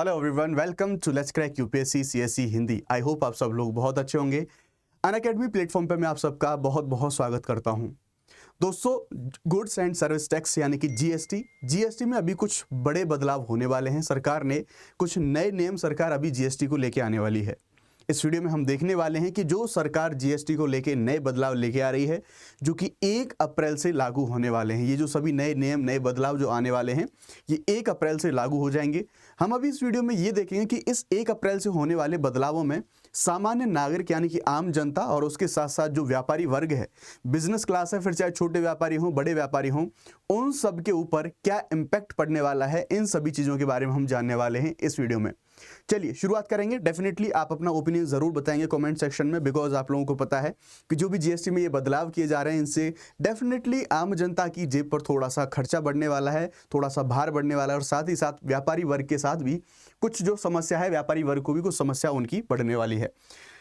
Hello everyone, welcome to let's crack UPSC CSE Hindi. I hope आप सब लोग बहुत अच्छे होंगे। अनअकैडमी प्लेटफॉर्म पे मैं आप सबका बहुत बहुत स्वागत करता हूं। दोस्तों, गुड्स एंड सर्विस टैक्स यानी कि जीएसटी में अभी कुछ बड़े बदलाव होने वाले हैं। सरकार ने कुछ नए नियम सरकार अभी जीएसटी को लेके आने वाली है। इस वीडियो में हम देखने वाले हैं कि जो सरकार जीएसटी को लेके नए बदलाव लेके आ रही है, जो कि 1 अप्रैल से लागू होने वाले हैं। ये जो सभी नए नियम, नए बदलाव जो आने वाले हैं, ये 1 अप्रैल से लागू हो जाएंगे। हम अभी इस वीडियो में ये देखेंगे कि इस 1 अप्रैल से होने वाले बदलावों में सामान्य नागरिक यानी कि आम जनता और उसके साथ साथ जो व्यापारी वर्ग है, बिजनेस क्लास है, फिर चाहे छोटे व्यापारी हों, बड़े व्यापारी हों, उन सब के ऊपर क्या इम्पैक्ट पड़ने वाला है, इन सभी चीज़ों के बारे में हम जानने वाले हैं इस वीडियो में। चलिए शुरुआत करेंगे। डेफिनेटली आप अपना ओपिनियन जरूर बताएंगे कमेंट सेक्शन में, बिकॉज आप लोगों को पता है कि जो भी जीएसटी में ये बदलाव किए जा रहे हैं, इनसे डेफिनेटली आम जनता की जेब पर थोड़ा सा खर्चा बढ़ने वाला है, थोड़ा सा भार बढ़ने वाला है, और साथ ही साथ व्यापारी वर्ग के साथ भी कुछ जो समस्या है, व्यापारी वर्ग को भी कुछ समस्या उनकी बढ़ने वाली है।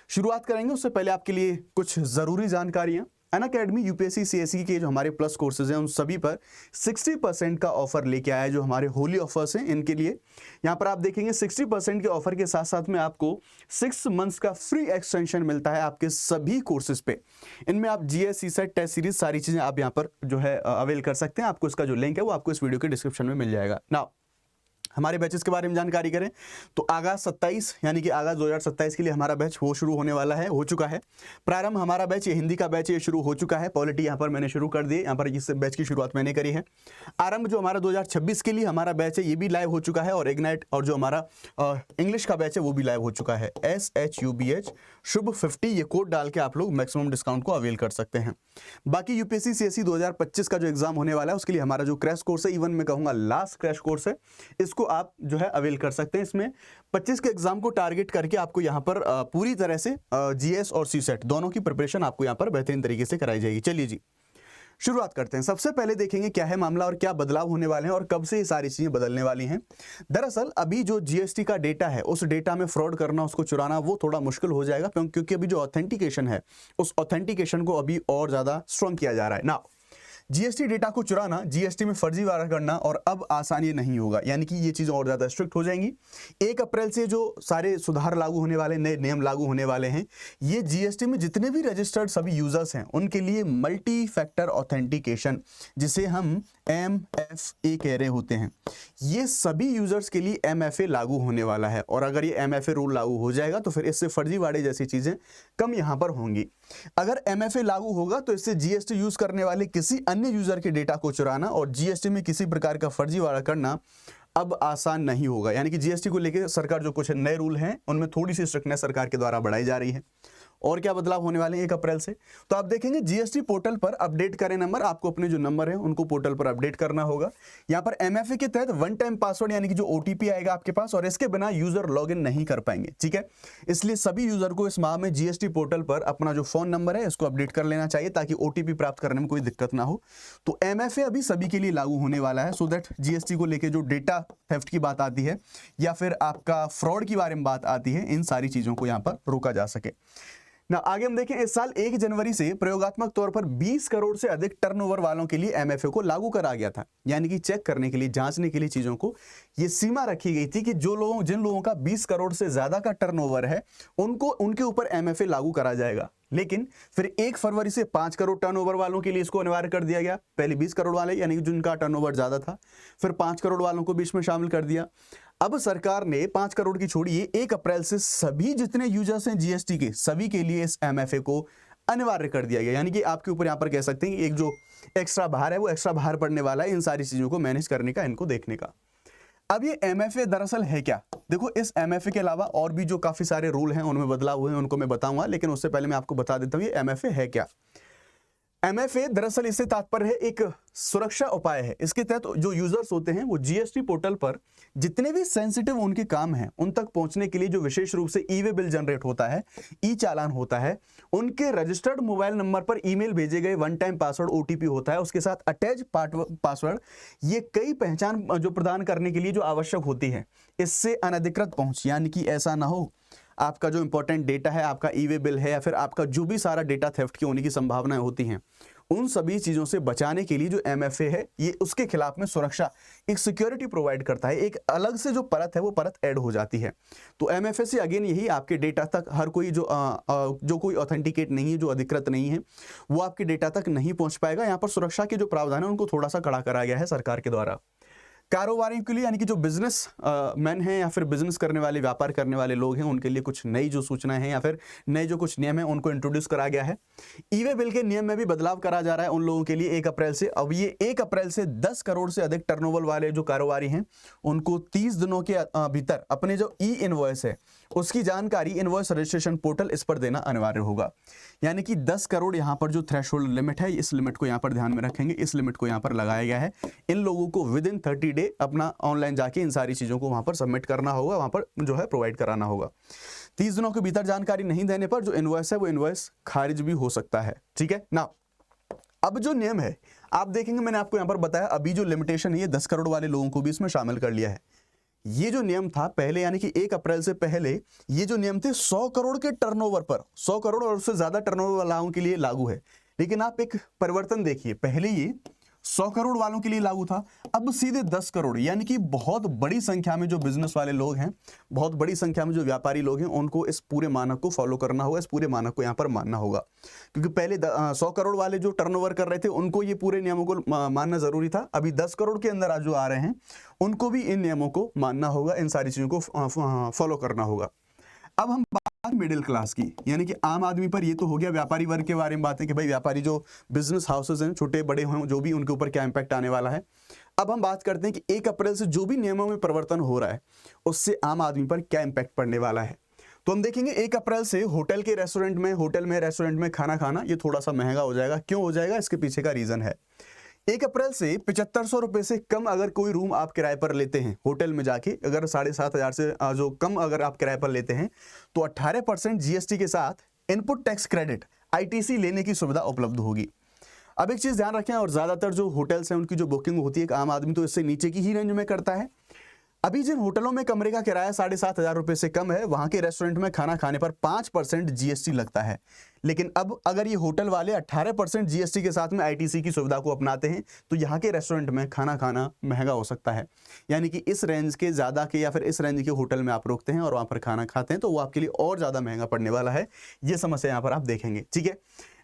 शुरुआत करेंगे, उससे पहले आपके लिए कुछ जरूरी जानकारियां। अनअकैडमी यूपीएससी सीएसई के जो हमारे प्लस कोर्सेज हैं, उन सभी पर 60% का ऑफर लेके आया है। जो हमारे होली ऑफर्स हैं, इनके लिए यहाँ पर आप देखेंगे 60% के ऑफर के साथ साथ में आपको 6 मंथ्स का फ्री एक्सटेंशन मिलता है आपके सभी कोर्सेज पे। इनमें आप जीएस, सीसेट, टेस्ट सीरीज सारी चीजें आप यहाँ पर जो है अवेल कर सकते हैं। आपको इसका जो लिंक है वो आपको इस वीडियो के डिस्क्रिप्शन में मिल जाएगा। नाउ हमारे बैचेस के बारे में जानकारी करें तो आगाज 27 यानी कि आगाज 2027 के लिए हमारा बैच वो शुरू होने वाला है, हो चुका है। प्रारंभ हमारा बैच, ये हिंदी का बैच, ये शुरू हो चुका है। पॉलिटी यहाँ पर मैंने शुरू कर दी, यहाँ पर इस बैच की शुरुआत मैंने करी है। आरंभ जो हमारा 2026 के लिए हमारा बैच है, ये भी लाइव हो चुका है। और इग्नाइट और जो हमारा इंग्लिश का बैच है वो भी लाइव हो चुका है। SHUBH शुभ 50, ये कोड डाल के आप लोग मैक्सिमम डिस्काउंट को अवेल कर सकते हैं। बाकी यूपीएससी सीएसई 2025 का जो एग्जाम होने वाला है, उसके लिए हमारा जो क्रैश कोर्स है, इवन मैं कहूँगा लास्ट क्रैश कोर्स है, इसको आप जो है अवेल कर सकते हैं। इसमें 25 के एग्जाम को टारगेट करके आपको यहाँ पर पूरी तरह से जीएस और सीसेट दोनों की प्रिपरेशन आपको यहाँ पर बेहतरीन तरीके से कराई जाएगी। चलिए जी शुरुआत करते हैं। सबसे पहले देखेंगे क्या है मामला और क्या बदलाव होने वाले हैं और कब से ये सारी चीजें बदलने वाली हैं। दरअसल अभी जो जीएसटी का डेटा है, उस डेटा में फ्रॉड करना, उसको चुराना, वो थोड़ा मुश्किल हो जाएगा, क्योंकि अभी जो ऑथेंटिकेशन है, उस ऑथेंटिकेशन को अभी और ज्यादा स्ट्रॉन्ग किया जा रहा है ना। जीएसटी डेटा को चुराना, जीएसटी में फर्जीवाड़ा करना और अब आसानी नहीं होगा, यानी कि ये चीज़ और ज़्यादा स्ट्रिक्ट हो जाएंगी। 1 अप्रैल से जो सारे सुधार लागू होने वाले, नए नियम लागू होने वाले हैं, ये जीएसटी में जितने भी रजिस्टर्ड सभी यूजर्स हैं, उनके लिए मल्टी फैक्टर ऑथेंटिकेशन, जिसे हम MFA कह रहे होते हैं, ये सभी यूजर्स के लिए MFA लागू होने वाला है। और अगर ये MFA रूल लागू हो जाएगा तो फिर इससे फर्जीवाड़े जैसी चीज़ें कम यहाँ पर होंगी। अगर MFA लागू होगा तो इससे जीएसटी यूज करने वाले किसी अन्य यूजर के डेटा को चुराना और जीएसटी में किसी प्रकार का फर्जीवाड़ा करना अब आसान नहीं होगा। यानी कि जीएसटी को लेकर सरकार जो कुछ नए रूल हैं, उनमें थोड़ी सी स्ट्रिक्टनेस सरकार के द्वारा बढ़ाई जा रही है। और क्या बदलाव होने वाले हैं 1 अप्रैल से, तो आप देखेंगे जीएसटी पोर्टल पर अपडेट करें नंबर, आपको अपने जो नंबर है उनको पोर्टल पर अपडेट करना होगा। यहाँ पर MFA के तहत 1 टाइम पासवर्ड यानी कि जो OTP आएगा आपके पास, और इसके बिना यूजर लॉगिन नहीं कर पाएंगे, ठीक है। इसलिए सभी यूजर को इस माह में जीएसटी पोर्टल पर अपना जो फोन नंबर है इसको अपडेट कर लेना चाहिए, ताकि OTP प्राप्त करने में कोई दिक्कत ना हो। तो MFA अभी सभी के लिए लागू होने वाला है, सो दैट जीएसटी को लेकर जो डेटा थेफ्ट की बात आती है या फिर आपका फ्रॉड के बारे में बात आती है, इन सारी चीजों को यहाँ पर रोका जा सके ना। आगे हम देखें, इस साल 1 जनवरी से प्रयोगात्मक तौर पर 20 करोड़ से अधिक टर्नओवर वालों के लिए MFA को लागू करा गया था। यानी कि चेक करने के लिए, जांचने के लिए चीजों को ये सीमा रखी गई थी कि जिन लोगों का 20 करोड़ से ज्यादा का टर्नओवर है, उनके ऊपर MFA लागू करा जाएगा। लेकिन फिर 1 फरवरी से 5 करोड़ टर्नओवर वालों के लिए इसको अनिवार्य कर दिया गया। पहले 20 करोड़ वाले यानी कि जिनका टर्नओवर ज्यादा था, फिर 5 करोड़ वालों को बीच में शामिल कर दिया। अब सरकार ने 5 करोड़ की छोड़िए 1 अप्रैल से सभी जितने यूजर्स हैं जीएसटी के, सभी के लिए इस MFA को अनिवार्य कर दिया गया। यानी कि आपके ऊपर यहाँ पर कह सकते हैं कि एक जो एक्स्ट्रा भार है, वो एक्स्ट्रा भार पड़ने वाला है इन सारी चीजों को मैनेज करने का, इनको देखने का। अब ये MFA दरअसल है क्या? देखो, इस MFA के अलावा और भी जो काफी सारे रूल हैं, उनमें बदलाव हुए हैं, उनको मैं बताऊंगा, लेकिन उससे पहले मैं आपको बता देता हूं ये MFA है क्या। MFA दरअसल इससे तात्पर्य है एक सुरक्षा उपाय है। इसके तहत जो यूजर्स होते हैं, वो जीएसटी पोर्टल पर जितने भी सेंसिटिव उनके काम हैं, उन तक पहुंचने के लिए जो विशेष रूप से ई वे बिल जनरेट होता है, ई चालान होता है, उनके रजिस्टर्ड मोबाइल नंबर पर ईमेल भेजे गए 1 टाइम पासवर्ड OTP होता है, उसके साथ अटैच पासवर्ड, ये कई पहचान जो प्रदान करने के लिए जो आवश्यक होती है। इससे अनधिकृत पहुंच, यानी कि ऐसा ना हो आपका जो इंपॉर्टेंट डेटा है, आपका ई वे बिल है, या फिर आपका जो भी सारा डेटा थेफ्ट की होने की संभावनाएं होती हैं, उन सभी चीज़ों से बचाने के लिए जो MFA है ये उसके खिलाफ में सुरक्षा, एक सिक्योरिटी प्रोवाइड करता है, एक अलग से जो परत है वो परत ऐड हो जाती है। तो MFA से अगेन यही आपके डेटा तक हर कोई जो कोई ऑथेंटिकेट नहीं है, जो अधिकृत नहीं है, वो आपके डेटा तक नहीं पहुंच पाएगा। यहाँ पर सुरक्षा के जो प्रावधान है उनको थोड़ा सा कड़ा करा गया है सरकार के द्वारा। कारोबारियों के लिए यानी कि जो बिजनेस मैन हैं या फिर बिजनेस करने वाले, व्यापार करने वाले लोग हैं, उनके लिए कुछ नई जो सूचनाएं हैं या फिर नए जो कुछ नियम हैं उनको इंट्रोड्यूस करा गया है। ई-वे बिल के नियम में भी बदलाव करा जा रहा है उन लोगों के लिए 1 अप्रैल से। अब ये 1 अप्रैल से 10 करोड़ से अधिक टर्नओवर वाले जो कारोबारी हैं उनको 30 दिनों के भीतर अपने जो ई-इनवॉइस है उसकी जानकारी इनवॉइस रजिस्ट्रेशन पोर्टल इस पर देना अनिवार्य होगा। यानी कि 10 करोड़ यहाँ पर जो थ्रेशोल्ड लिमिट है, इस लिमिट को यहाँ पर ध्यान में रखेंगे, इस लिमिट को यहाँ पर लगाया गया है। इन लोगों को विद इन 30 डे अपना ऑनलाइन जाके इन सारी चीज़ों को वहाँ पर सबमिट करना होगा, वहाँ पर जो है प्रोवाइड कराना होगा। 30 दिनों के भीतर जानकारी नहीं देने पर जो इनवॉइस है वो इनवॉइस खारिज भी हो सकता है। ठीक है ना। अब जो नियम है आप देखेंगे, मैंने आपको यहाँ पर बताया अभी जो लिमिटेशन है ये 10 करोड़ वाले लोगों को भी इसमें शामिल कर लिया है। ये जो नियम था पहले यानी कि 1 अप्रैल से पहले ये जो नियम थे 100 करोड़ के टर्नओवर पर, 100 करोड़ और उससे ज्यादा टर्नओवर वालों के लिए लागू है। लेकिन आप एक परिवर्तन देखिए, पहले ये 100 करोड़ वालों के लिए लागू था, अब सीधे 10 करोड़, यानी कि बहुत बड़ी संख्या में जो बिजनेस वाले लोग हैं, बहुत बड़ी संख्या में जो व्यापारी लोग हैं, उनको इस पूरे मानक को फॉलो करना होगा, इस पूरे मानक को यहाँ पर मानना होगा। क्योंकि पहले 100 करोड़ वाले जो टर्नओवर कर रहे थे उनको ये पूरे नियमों को मानना जरूरी था। अभी 10 करोड़ के अंदर आज जो आ रहे हैं उनको भी इन नियमों को मानना होगा, इन सारी चीज़ों को फॉलो करना होगा। अब हम बात मिडिल क्लास की, यानी कि आम आदमी पर। ये तो हो गया व्यापारी वर्ग के बारे में बातें कि भाई व्यापारी जो बिजनेस हाउसेज हैं, छोटे बड़े हों जो भी, उनके ऊपर क्या इंपैक्ट आने वाला है। अब हम बात करते हैं कि 1 अप्रैल से जो भी नियमों में परिवर्तन हो रहा है उससे आम आदमी पर क्या इंपैक्ट पड़ने वाला है। तो हम देखेंगे 1 अप्रैल से होटल में रेस्टोरेंट में खाना खाना ये थोड़ा सा महंगा हो जाएगा। क्यों हो जाएगा, इसके पीछे का रीजन है 1 अप्रैल से 7500 रुपए से कम अगर कोई रूम आप किराए पर लेते हैं होटल में जाके, अगर 7500 से जो कम अगर आप किराए पर लेते हैं तो 18% GST के साथ इनपुट टैक्स क्रेडिट ITC लेने की सुविधा उपलब्ध होगी। अब एक चीज ध्यान रखें, और ज्यादातर जो होटल्स हैं उनकी जो बुकिंग होती है एक आम आदमी तो इससे नीचे की ही रेंज में करता है। अभी जिन होटलों में कमरे का किराया 7500 रुपए से कम है, वहां के रेस्टोरेंट में खाना खाने पर 5% GST लगता है। लेकिन अब अगर ये होटल वाले 18% GST के साथ में ITC की सुविधा को अपनाते हैं तो यहाँ के रेस्टोरेंट में खाना खाना महंगा हो सकता है। यानी कि इस रेंज के ज़्यादा के या फिर इस रेंज के होटल में आप रुकते हैं और वहाँ पर खाना खाते हैं तो वो आपके लिए और ज़्यादा महंगा पड़ने वाला है। ये समस्या यहाँ पर आप देखेंगे। ठीक है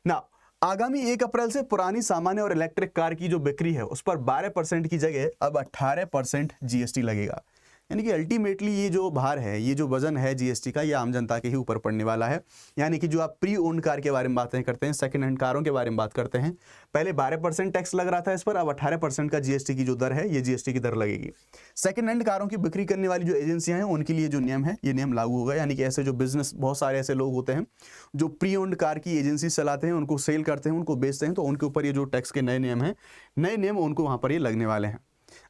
ना। आगामी 1 अप्रैल से पुरानी सामान्य और इलेक्ट्रिक कार की जो बिक्री है उस पर 12% की जगह अब 18% GST लगेगा। यानी कि अल्टीमेटली ये जो भार है, ये जो वजन है GST का, ये आम जनता के ही ऊपर पड़ने वाला है। यानी कि जो आप प्री ओन्ड कार के बारे में बातें करते हैं, सेकंड हैंड कारों के बारे में बात करते हैं, पहले 12% टैक्स लग रहा था इस पर, अब 18% का GST की जो दर है ये GST की दर लगेगी। सेकंड हैंड कारों की बिक्री करने वाली जो एजेंसियां हैं उनके लिए जो नियम है ये नियम लागू होगा। यानी कि ऐसे जो बिजनेस, बहुत सारे ऐसे लोग होते हैं जो प्री ओन्ड कार की एजेंसी चलाते हैं, उनको सेल करते हैं, उनको बेचते हैं, तो उनके ऊपर ये जो टैक्स के नए नियम हैं, नए नियम उनको वहाँ पर ये लगने वाले हैं।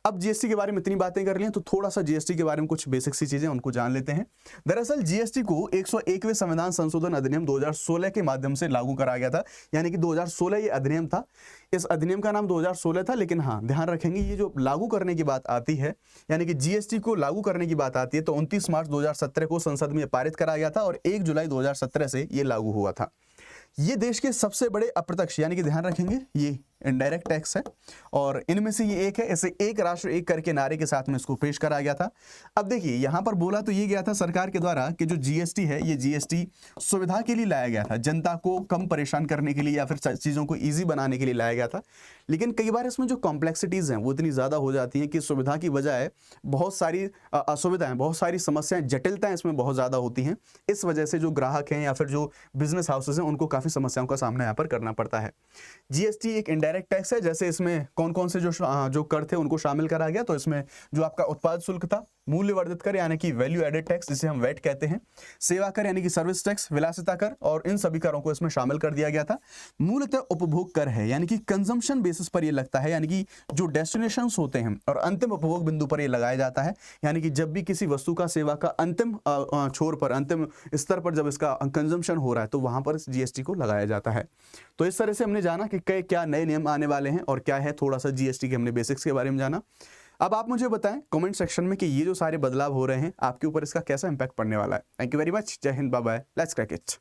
अब GST के बारे में इतनी बातें कर ली हैं तो थोड़ा सा GST के बारे में कुछ बेसिक सी चीजें उनको जान लेते हैं। दरअसल GST को 101वें संविधान संशोधन अधिनियम 2016 के माध्यम से लागू करा गया था। यानी कि 2016 ये अधिनियम था, इस अधिनियम का नाम 2016 था। लेकिन हाँ, ध्यान रखेंगे ये जो लागू करने की बात आती है, यानी कि GST को लागू करने की बात आती है, तो 29 मार्च 2017 को संसद में पारित करा गया था और 1 जुलाई 2017 से ये लागू हुआ था। ये देश के सबसे बड़े अप्रत्यक्ष, यानी कि ध्यान रखेंगे ये इनडायरेक्ट टैक्स है और इनमें से ये एक है। इसे एक राष्ट्र एक कर के नारे के साथ में इसको पेश करा गया था। अब देखिए यहाँ पर बोला तो ये गया था सरकार के द्वारा कि जो GST है ये GST सुविधा के लिए लाया गया था, जनता को कम परेशान करने के लिए या फिर चीज़ों को ईजी बनाने के लिए लाया गया था। लेकिन कई बार इसमें जो कॉम्प्लेक्सिटीज़ हैं वो इतनी ज़्यादा हो जाती हैं कि सुविधा की बजाय बहुत सारी असुविधाएं, बहुत सारी समस्याएं, जटिलताएं इसमें बहुत ज़्यादा होती हैं। इस वजह से जो ग्राहक हैं या फिर जो बिजनेस हाउसेज हैं उनको काफ़ी समस्याओं का सामना यहाँ पर करना पड़ता है। GST एक इनडायरेक्ट टैक्स है। जैसे इसमें कौन कौन से जो कर थे उनको शामिल करा गया, तो इसमें जो आपका उत्पाद शुल्क था, मूल्य वर्धित कर यानी कि वैल्यू एडेड टैक्स जिसे हम वैट कहते हैं, सेवा कर यानी कि सर्विस टैक्स, विलासिता कर, और इन सभी करों को इसमें शामिल कर दिया गया था। मूलतः उपभोग कर है, यानी कि कंजम्पशन बेसिस पर ये लगता है, यानी कि जो डेस्टिनेशंस होते हैं और अंतिम उपभोग बिंदु पर ये लगाया जाता है। यानी कि जब भी किसी वस्तु का, सेवा का अंतिम छोर पर, अंतिम स्तर पर जब इसका कंजम्पशन हो रहा है तो वहां पर GST को लगाया जाता है। तो इस तरह से हमने जाना कि क्या नए नियम आने वाले हैं और क्या है, थोड़ा सा GST के हमने बेसिक्स के बारे में जाना। अब आप मुझे बताएं कमेंट सेक्शन में कि ये जो सारे बदलाव हो रहे हैं आपके ऊपर इसका कैसा इंपैक्ट पड़ने वाला है। Thank you very much. जय Hind, bye bye, let's crack it.